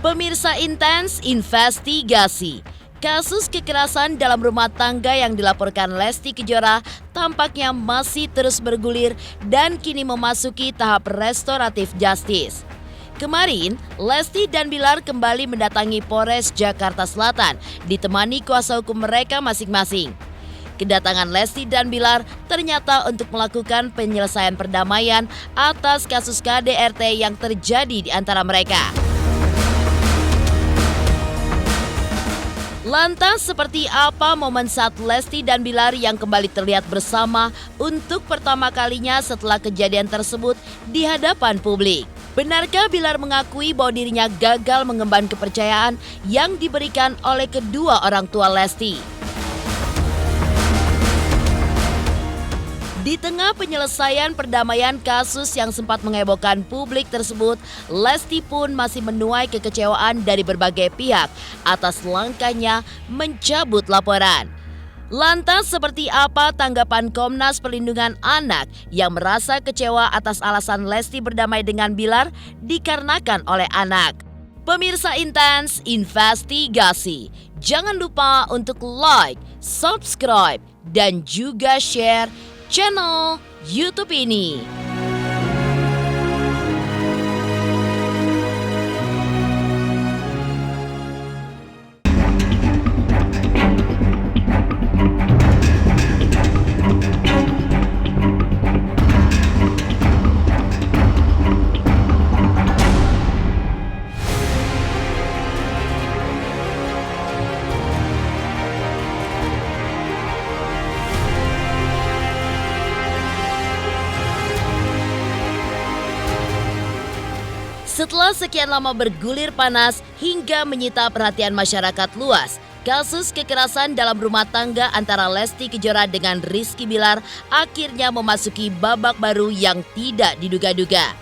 Pemirsa Intens investigasi. Kasus kekerasan dalam rumah tangga yang dilaporkan Lesti Kejora tampaknya masih terus bergulir dan kini memasuki tahap restoratif justice. Kemarin, Lesti dan Bilar kembali mendatangi Polres Jakarta Selatan ditemani kuasa hukum mereka masing-masing. Kedatangan Lesti dan Bilar ternyata untuk melakukan penyelesaian perdamaian atas kasus KDRT yang terjadi di antara mereka. Lantas seperti apa momen saat Lesti dan Bilar yang kembali terlihat bersama untuk pertama kalinya setelah kejadian tersebut di hadapan publik? Benarkah Bilar mengakui bahwa dirinya gagal mengemban kepercayaan yang diberikan oleh kedua orang tua Lesti? Di tengah penyelesaian perdamaian kasus yang sempat menghebohkan publik tersebut, Lesti pun masih menuai kekecewaan dari berbagai pihak atas langkahnya mencabut laporan. Lantas seperti apa tanggapan Komnas Perlindungan Anak yang merasa kecewa atas alasan Lesti berdamai dengan Bilar dikarenakan oleh anak? Pemirsa Intens investigasi, jangan lupa untuk like, subscribe, dan juga share channel YouTube ini. Setelah sekian lama bergulir panas hingga menyita perhatian masyarakat luas, kasus kekerasan dalam rumah tangga antara Lesti Kejora dengan Rizky Bilar akhirnya memasuki babak baru yang tidak diduga-duga.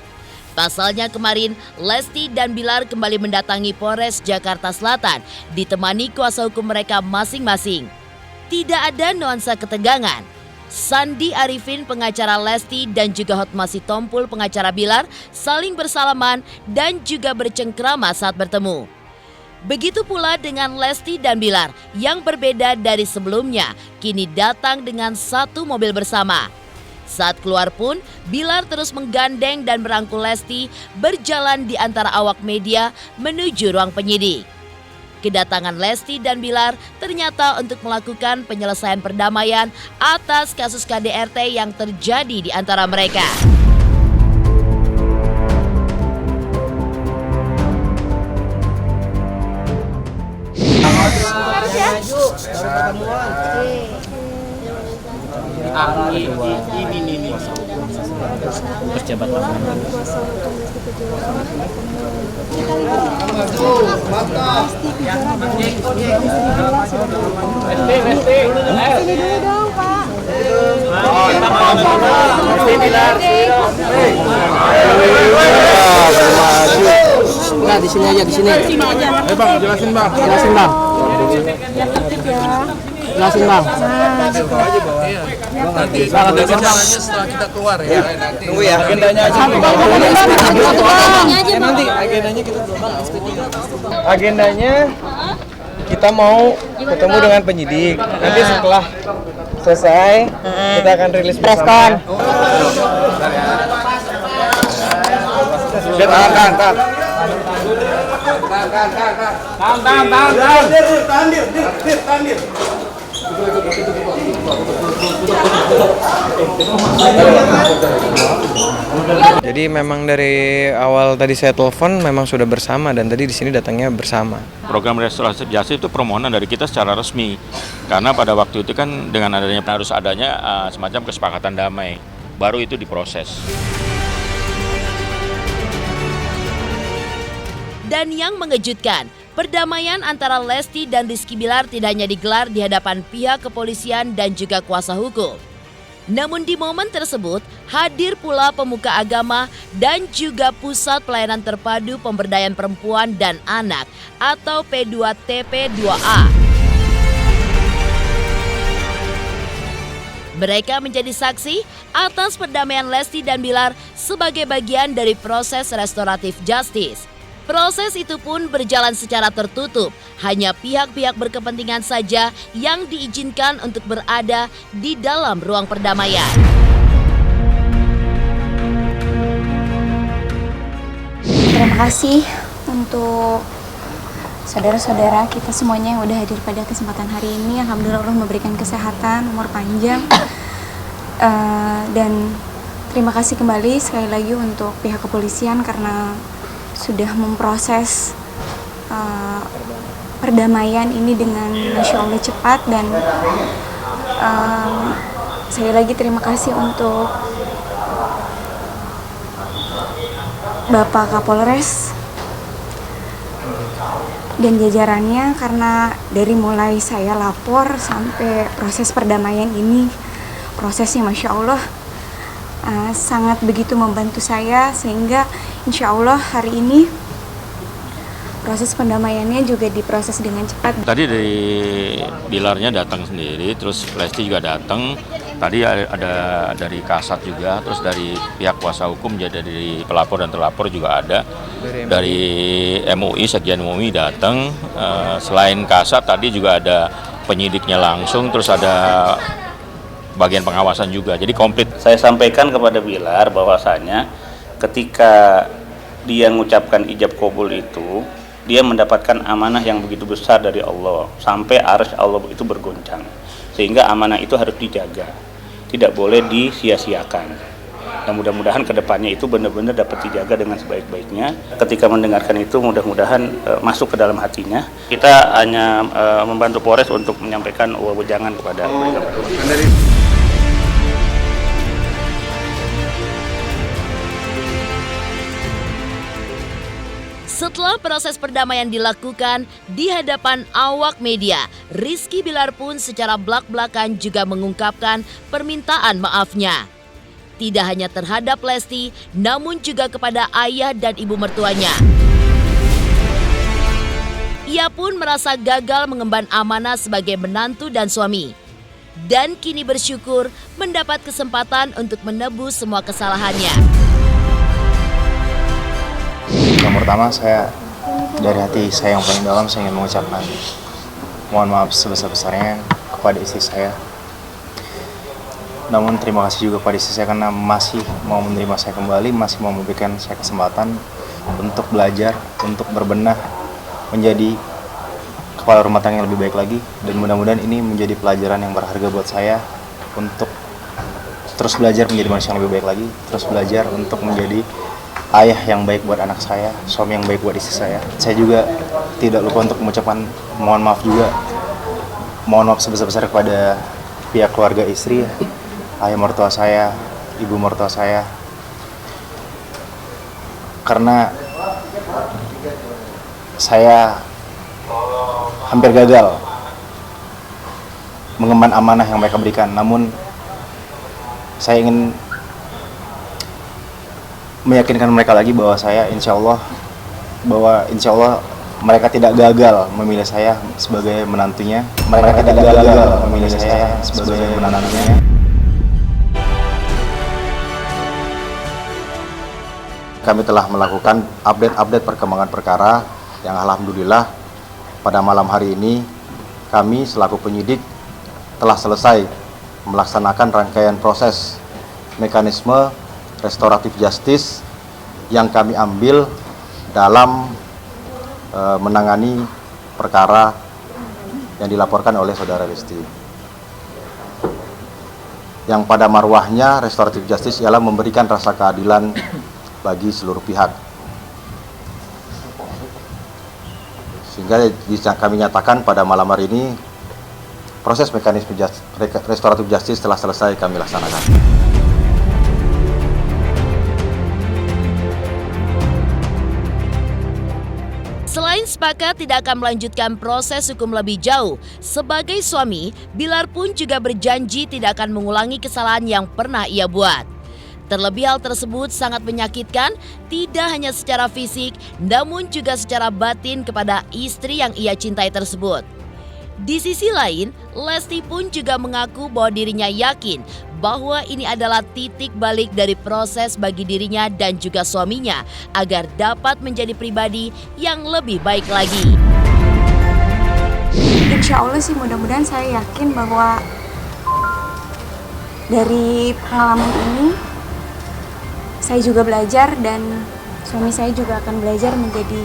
Pasalnya kemarin, Lesti dan Bilar kembali mendatangi Polres Jakarta Selatan ditemani kuasa hukum mereka masing-masing. Tidak ada nuansa ketegangan. Sandi Arifin pengacara Lesti dan juga Hotma Sitompul pengacara Bilar saling bersalaman dan juga bercengkrama saat bertemu. Begitu pula dengan Lesti dan Bilar yang berbeda dari sebelumnya, kini datang dengan satu mobil bersama. Saat keluar pun, Bilar terus menggandeng dan merangkul Lesti berjalan di antara awak media menuju ruang penyidik. Kedatangan Lesti dan Bilar ternyata untuk melakukan penyelesaian perdamaian atas kasus KDRT yang terjadi di antara mereka. Ini pejabat Di sini aja, di sini. Bang, jelasin bang. Jelasin bang. Jelasin bang. Nanti caranya setelah kita keluar ya. Tunggu ya. Agendanya aja. Nanti Agendanya kita Agendanya kita mau ketemu dengan penyidik. Nanti setelah selesai kita akan rilis preskon. Tahan. Jadi memang dari awal tadi saya telepon memang sudah bersama dan tadi di sini datangnya bersama. Program restoratif justice itu permohonan dari kita secara resmi karena pada waktu itu kan dengan adanya harus adanya semacam kesepakatan damai baru itu diproses. Dan yang mengejutkan, perdamaian antara Lesti dan Rizky Bilar tidak hanya digelar di hadapan pihak kepolisian dan juga kuasa hukum. Namun di momen tersebut, hadir pula pemuka agama dan juga Pusat Pelayanan Terpadu Pemberdayaan Perempuan dan Anak atau P2TP2A. Mereka menjadi saksi atas perdamaian Lesti dan Bilar sebagai bagian dari proses restoratif justice. Proses itu pun berjalan secara tertutup. Hanya pihak-pihak berkepentingan saja yang diizinkan untuk berada di dalam ruang perdamaian. Terima kasih untuk saudara-saudara kita semuanya yang udah hadir pada kesempatan hari ini. Alhamdulillah Allah memberikan kesehatan, umur panjang. Dan terima kasih kembali sekali lagi untuk pihak kepolisian karena sudah memproses perdamaian ini dengan Masya Allah cepat. Dan sekali lagi terima kasih untuk Bapak Kapolres dan jajarannya, karena dari mulai saya lapor sampai proses perdamaian ini, prosesnya Masya Allah sangat begitu membantu saya, sehingga insya Allah hari ini proses pendamaiannya juga diproses dengan cepat. Tadi dari Bilarnya datang sendiri, terus Lesti juga datang. Tadi ada dari Kasat juga, terus dari pihak kuasa hukum, jadi dari pelapor dan terlapor juga ada. Dari MUI, Sekjen MUI datang. Selain Kasat tadi juga ada penyidiknya langsung, terus ada bagian pengawasan juga. Jadi komplit. Saya sampaikan kepada Bilar bahwasanya ketika dia mengucapkan ijab kabul itu, dia mendapatkan amanah yang begitu besar dari Allah, sampai arsy Allah begitu bergoncang. Sehingga amanah itu harus dijaga, tidak boleh disia-siakan. Dan mudah-mudahan kedepannya itu benar-benar dapat dijaga dengan sebaik-baiknya. Ketika mendengarkan itu mudah-mudahan masuk ke dalam hatinya. Kita hanya membantu Polres untuk menyampaikan wejangan kepada mereka. Setelah proses perdamaian dilakukan di hadapan awak media, Rizky Bilar pun secara blak-blakan juga mengungkapkan permintaan maafnya. Tidak hanya terhadap Lesti, namun juga kepada ayah dan ibu mertuanya. Ia pun merasa gagal mengemban amanah sebagai menantu dan suami. Dan kini bersyukur mendapat kesempatan untuk menebus semua kesalahannya. Yang pertama, saya dari hati saya yang paling dalam, saya ingin mengucapkan mohon maaf sebesar-besarnya kepada istri saya. Namun terima kasih juga kepada istri saya karena masih mau menerima saya kembali, masih mau memberikan saya kesempatan untuk belajar, untuk berbenah, menjadi kepala rumah tangga yang lebih baik lagi. Dan mudah-mudahan ini menjadi pelajaran yang berharga buat saya untuk terus belajar menjadi manusia yang lebih baik lagi, terus belajar untuk menjadi ayah yang baik buat anak saya, suami yang baik buat istri saya. Saya juga tidak lupa untuk mengucapkan mohon maaf juga. Mohon maaf sebesar-besar kepada pihak keluarga istri, ayah mertua saya, ibu mertua saya. Karena saya hampir gagal mengemban amanah yang mereka berikan. Namun saya ingin meyakinkan mereka lagi bahwa saya insya Allah mereka tidak gagal memilih saya sebagai menantunya. Mereka tidak gagal memilih saya sebagai menantunya. Kami telah melakukan update perkembangan perkara yang alhamdulillah pada malam hari ini kami selaku penyidik telah selesai melaksanakan rangkaian proses mekanisme restoratif justice yang kami ambil dalam menangani perkara yang dilaporkan oleh saudara Lesti. Yang pada marwahnya restoratif justice ialah memberikan rasa keadilan bagi seluruh pihak. Sehingga bisa kami nyatakan pada malam hari ini proses mekanisme restoratif justice telah selesai kami laksanakan. Selain sepakat tidak akan melanjutkan proses hukum lebih jauh, sebagai suami, Bilar pun juga berjanji tidak akan mengulangi kesalahan yang pernah ia buat. Terlebih hal tersebut sangat menyakitkan, tidak hanya secara fisik, namun juga secara batin kepada istri yang ia cintai tersebut. Di sisi lain, Lesti pun juga mengaku bahwa dirinya yakin bahwa ini adalah titik balik dari proses bagi dirinya dan juga suaminya agar dapat menjadi pribadi yang lebih baik lagi. Insya Allah sih mudah-mudahan saya yakin bahwa dari pengalaman ini saya juga belajar dan suami saya juga akan belajar menjadi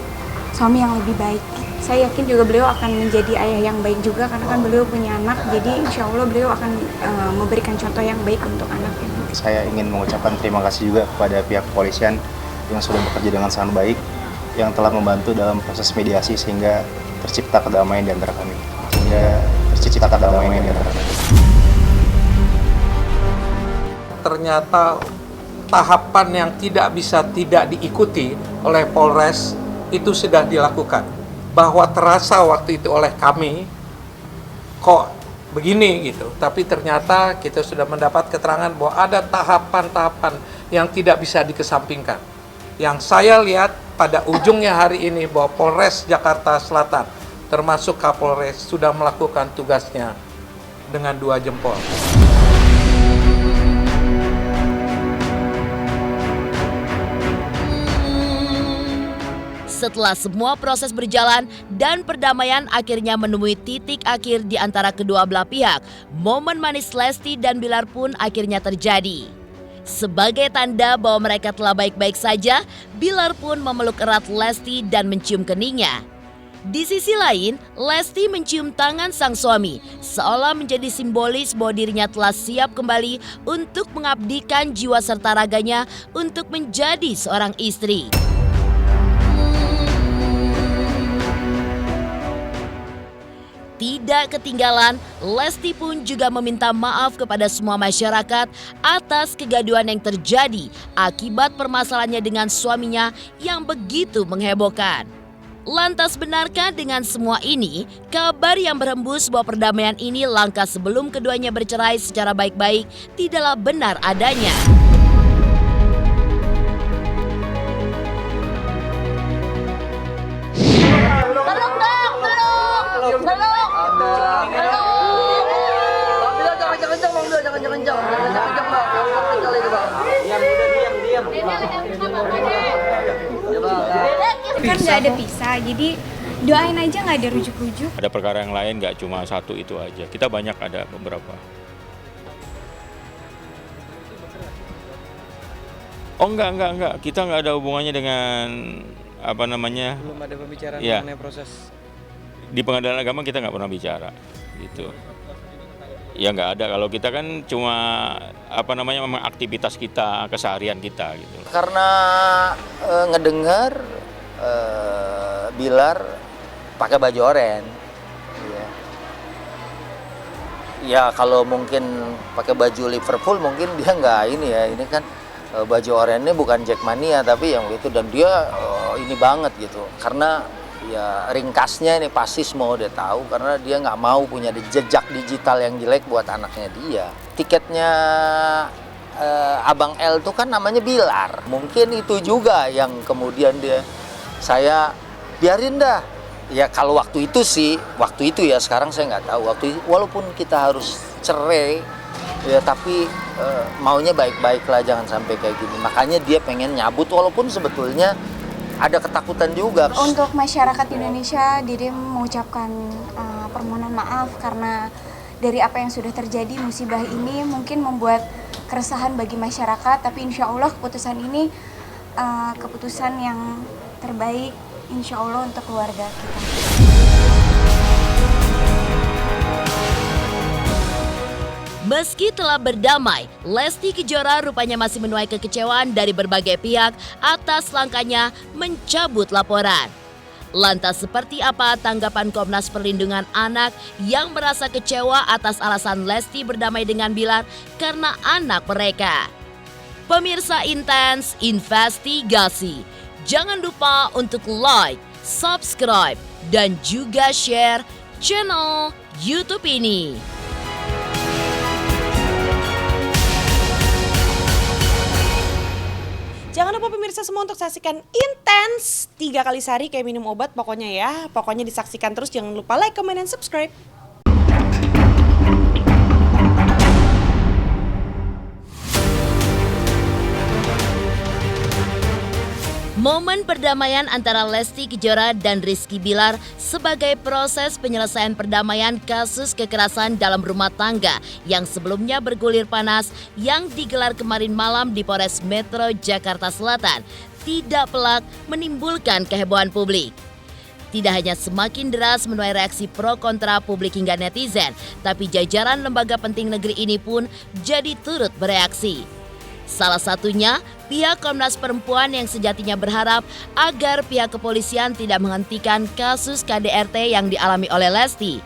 suami yang lebih baik. Saya yakin juga beliau akan menjadi ayah yang baik juga karena kan beliau punya anak, jadi insya Allah beliau akan memberikan contoh yang baik untuk anaknya. Saya ingin mengucapkan terima kasih juga kepada pihak kepolisian yang sudah bekerja dengan sangat baik, yang telah membantu dalam proses mediasi sehingga tercipta kedamaian di antara kami. Ternyata tahapan yang tidak bisa tidak diikuti oleh Polres itu sudah dilakukan. Bahwa terasa waktu itu oleh kami, kok begini gitu. Tapi ternyata kita sudah mendapat keterangan bahwa ada tahapan-tahapan yang tidak bisa dikesampingkan. Yang saya lihat pada ujungnya hari ini bahwa Polres Jakarta Selatan, termasuk Kapolres, sudah melakukan tugasnya dengan 2 jempol. Setelah semua proses berjalan dan perdamaian akhirnya menemui titik akhir di antara kedua belah pihak, momen manis Lesti dan Bilar pun akhirnya terjadi. Sebagai tanda bahwa mereka telah baik-baik saja, Bilar pun memeluk erat Lesti dan mencium keningnya. Di sisi lain, Lesti mencium tangan sang suami, seolah menjadi simbolis bahwa dirinya telah siap kembali untuk mengabdikan jiwa serta raganya untuk menjadi seorang istri. Tidak ketinggalan, Lesti pun juga meminta maaf kepada semua masyarakat atas kegaduhan yang terjadi akibat permasalahannya dengan suaminya yang begitu menghebohkan. Lantas benarkah dengan semua ini, kabar yang berhembus bahwa perdamaian ini langkah sebelum keduanya bercerai secara baik-baik tidaklah benar adanya? Kan nggak ada pisah, jadi doain aja nggak ada rujuk-rujuk. Ada perkara yang lain, nggak cuma satu itu aja. Kita banyak ada beberapa. Oh enggak. Kita nggak ada hubungannya dengan apa namanya. Belum ada pembicaraan Ya. mengenai proses. Di pengadilan agama kita nggak pernah bicara, gitu. Ya nggak ada. Kalau kita kan cuma apa namanya memang aktivitas kita, keseharian kita, gitu. Karena ngedengar Bilar pakai baju oranye. Ya kalau mungkin pakai baju Liverpool mungkin dia nggak ini ya. Ini kan baju oranye bukan Jackmania tapi yang itu, dan dia ini banget gitu. Karena ya ringkasnya ini pasti semua udah tahu karena dia nggak mau punya jejak digital yang jelek buat anaknya dia. Tiketnya Abang L tuh kan namanya Bilar. Mungkin itu juga yang kemudian saya biarin dah. Ya kalau waktu itu ya, sekarang saya nggak tahu. Walaupun kita harus cerai, ya tapi maunya baik-baik lah, jangan sampai kayak gini. Makanya dia pengen nyabut walaupun sebetulnya ada ketakutan juga. Untuk masyarakat Indonesia, diri mengucapkan permohonan maaf karena dari apa yang sudah terjadi, musibah ini mungkin membuat keresahan bagi masyarakat. Tapi insya Allah keputusan ini keputusan yang terbaik insya Allah untuk keluarga kita. Meski telah berdamai, Lesti Kejora rupanya masih menuai kekecewaan dari berbagai pihak atas langkahnya mencabut laporan. Lantas seperti apa tanggapan Komnas Perlindungan Anak yang merasa kecewa atas alasan Lesti berdamai dengan Bilar karena anak mereka? Pemirsa Intens Investigasi, jangan lupa untuk like, subscribe, dan juga share channel YouTube ini. Jangan lupa pemirsa semua untuk saksikan Intens 3 kali sehari kayak minum obat pokoknya ya. Pokoknya disaksikan terus, jangan lupa like, comment, dan subscribe. Momen perdamaian antara Lesti Kejora dan Rizky Bilar sebagai proses penyelesaian perdamaian kasus kekerasan dalam rumah tangga yang sebelumnya bergulir panas yang digelar kemarin malam di Polres Metro Jakarta Selatan tidak pelak menimbulkan kehebohan publik. Tidak hanya semakin deras menuai reaksi pro kontra publik hingga netizen, tapi jajaran lembaga penting negeri ini pun jadi turut bereaksi. Salah satunya pihak Komnas Perempuan yang sejatinya berharap agar pihak kepolisian tidak menghentikan kasus KDRT yang dialami oleh Lesti.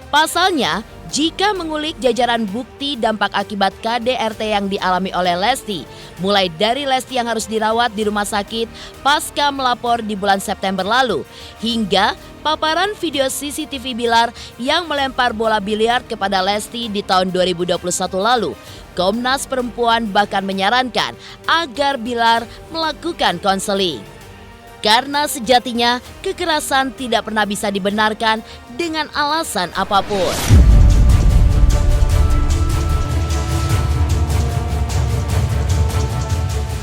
Pasalnya, jika mengulik jajaran bukti dampak akibat KDRT yang dialami oleh Lesti, mulai dari Lesti yang harus dirawat di rumah sakit pasca melapor di bulan September lalu, hingga paparan video CCTV Bilar yang melempar bola biliar kepada Lesti di tahun 2021 lalu, Komnas Perempuan bahkan menyarankan agar Bilar melakukan konseling. Karena sejatinya kekerasan tidak pernah bisa dibenarkan dengan alasan apapun.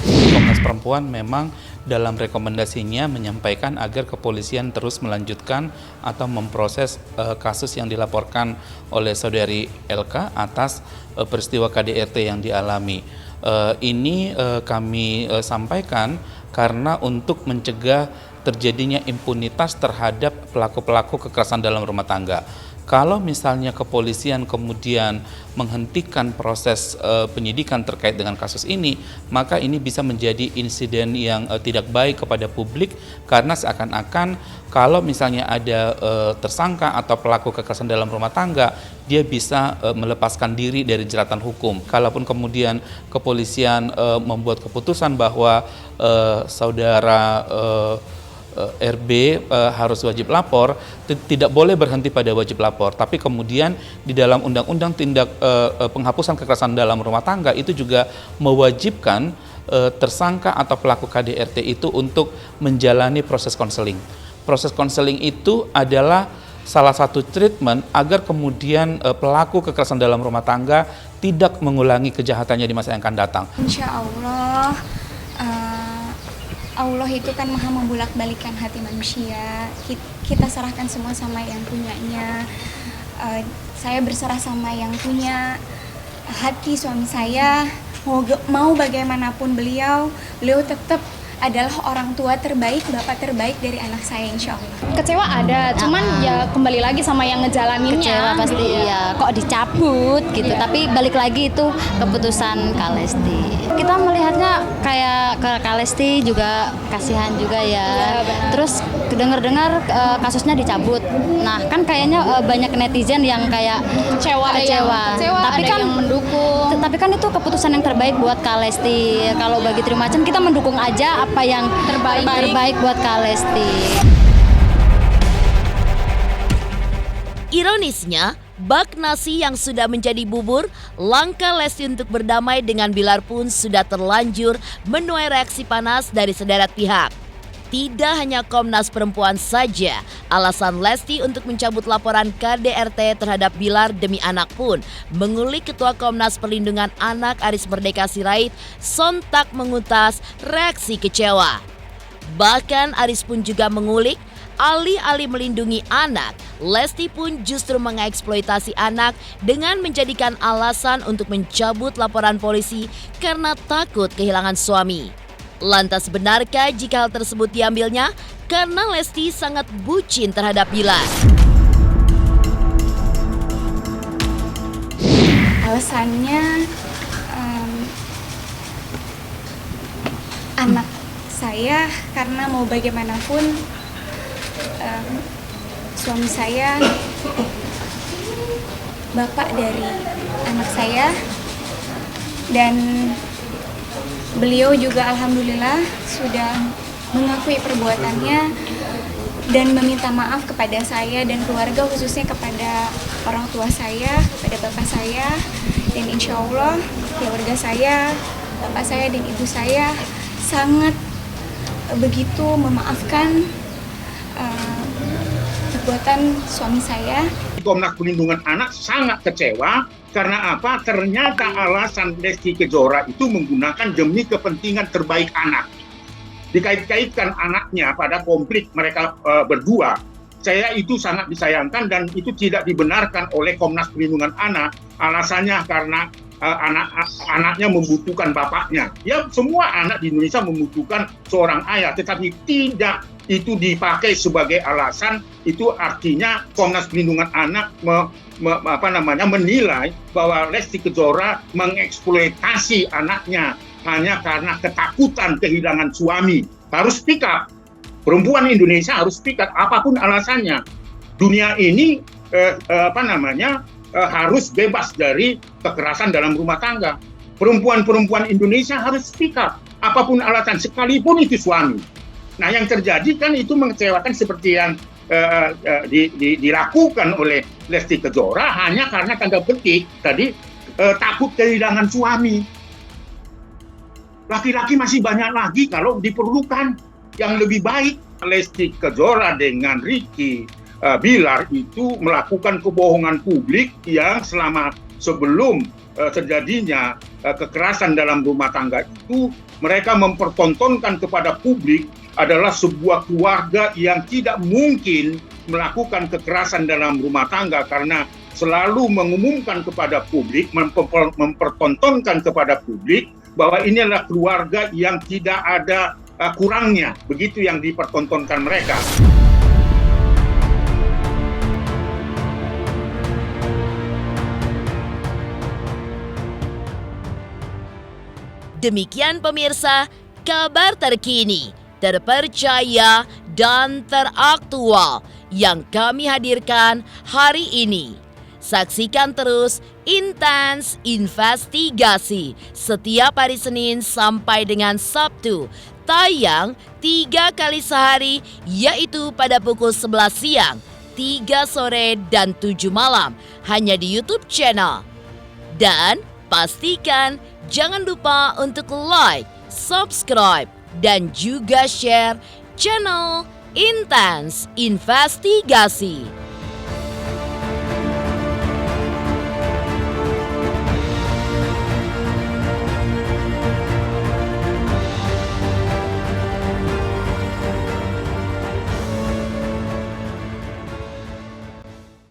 Komnas Perempuan memang dalam rekomendasinya menyampaikan agar kepolisian terus melanjutkan atau memproses kasus yang dilaporkan oleh saudari LK atas peristiwa KDRT yang dialami. Ini kami sampaikan karena untuk mencegah terjadinya impunitas terhadap pelaku-pelaku kekerasan dalam rumah tangga. Kalau misalnya kepolisian kemudian menghentikan proses penyidikan terkait dengan kasus ini, maka ini bisa menjadi insiden yang tidak baik kepada publik, karena seakan-akan kalau misalnya ada tersangka atau pelaku kekerasan dalam rumah tangga, dia bisa melepaskan diri dari jeratan hukum. Kalaupun kemudian kepolisian membuat keputusan bahwa saudara RB harus wajib lapor, tidak boleh berhenti pada wajib lapor, tapi kemudian di dalam undang-undang tindak penghapusan kekerasan dalam rumah tangga itu juga mewajibkan tersangka atau pelaku KDRT itu untuk menjalani proses konseling. Proses konseling itu adalah salah satu treatment agar kemudian pelaku kekerasan dalam rumah tangga tidak mengulangi kejahatannya di masa yang akan datang. Insya Allah, Allah itu kan maha membulak-balikan hati manusia. Kita serahkan semua sama yang punyanya. Saya berserah sama yang punya hati suami saya. Mau bagaimanapun beliau tetap adalah orang tua terbaik, bapak terbaik dari anak saya, insya Allah. Kecewa ada, cuman ya kembali lagi sama yang ngejalaninnya. Kecewa pasti ya, kok dicabut gitu, tapi balik lagi itu keputusan Kak Lesti. Kita melihatnya kayak ke Kak Lesti juga kasihan juga ya. Terus dengar-dengar kasusnya dicabut. Nah kan kayaknya banyak netizen yang kayak kecewa, tapi kan yang mendukung. Tapi kan itu keputusan yang terbaik buat Kak Lesti. Kalau bagi Trimacen kita mendukung aja apa yang terbaik buat Kak Lesti. Ironisnya, bak nasi yang sudah menjadi bubur, langkah Lesti untuk berdamai dengan Bilar pun sudah terlanjur menuai reaksi panas dari sederet pihak. Tidak hanya Komnas Perempuan saja, alasan Lesti untuk mencabut laporan KDRT terhadap Bilar demi anak pun mengulik Ketua Komnas Perlindungan Anak Aris Merdeka Sirait sontak mengutas reaksi kecewa. Bahkan Aris pun juga mengulik, alih-alih melindungi anak, Lesti pun justru mengeksploitasi anak dengan menjadikan alasan untuk mencabut laporan polisi karena takut kehilangan suami. Lantas benarkah jika hal tersebut diambilnya karena Lesti sangat bucin terhadap Bilar? Alasannya anak saya, karena mau bagaimanapun suami saya bapak dari anak saya, dan beliau juga alhamdulillah sudah mengakui perbuatannya dan meminta maaf kepada saya dan keluarga, khususnya kepada orang tua saya, kepada bapak saya, dan insya Allah keluarga saya, bapak saya dan ibu saya sangat begitu memaafkan perbuatan suami saya. Komnas Perlindungan Anak sangat kecewa karena apa? Ternyata alasan Lesti Kejora itu menggunakan demi kepentingan terbaik anak. dikait-kaitkan anaknya pada konflik mereka berdua. Saya itu sangat disayangkan dan itu tidak dibenarkan oleh Komnas Perlindungan Anak. Alasannya karena anaknya membutuhkan bapaknya. Ya, semua anak di Indonesia membutuhkan seorang ayah, tetapi tidak itu dipakai sebagai alasan. Itu artinya Komnas Perlindungan Anak menilai bahwa Lesti Kejora mengeksploitasi anaknya hanya karena ketakutan kehilangan suami. Harus speak up. Perempuan Indonesia harus speak up apapun alasannya. Dunia ini harus bebas dari kekerasan dalam rumah tangga. Perempuan-perempuan Indonesia harus speak up apapun alasan, sekalipun itu suami. Nah, yang terjadi kan itu mengecewakan seperti yang dilakukan oleh Lesti Kejora hanya karena tanda petik tadi takut kehilangan suami. Laki-laki masih banyak lagi kalau diperlukan yang lebih baik. Lesti Kejora dengan Ricky Bilar itu melakukan kebohongan publik yang sebelum terjadinya kekerasan dalam rumah tangga itu mereka mempertontonkan kepada publik adalah sebuah keluarga yang tidak mungkin melakukan kekerasan dalam rumah tangga karena selalu mengumumkan kepada publik, mempertontonkan kepada publik bahwa ini adalah keluarga yang tidak ada kurangnya, begitu yang dipertontonkan mereka. Demikian pemirsa, kabar terkini, terpercaya, dan teraktual yang kami hadirkan hari ini. Saksikan terus Intens Investigasi setiap hari Senin sampai dengan Sabtu. Tayang 3 kali sehari, yaitu pada pukul 11 siang, 3 sore, dan 7 malam. Hanya di YouTube channel. Dan pastikan jangan lupa untuk like, subscribe, dan juga share channel Intens Investigasi.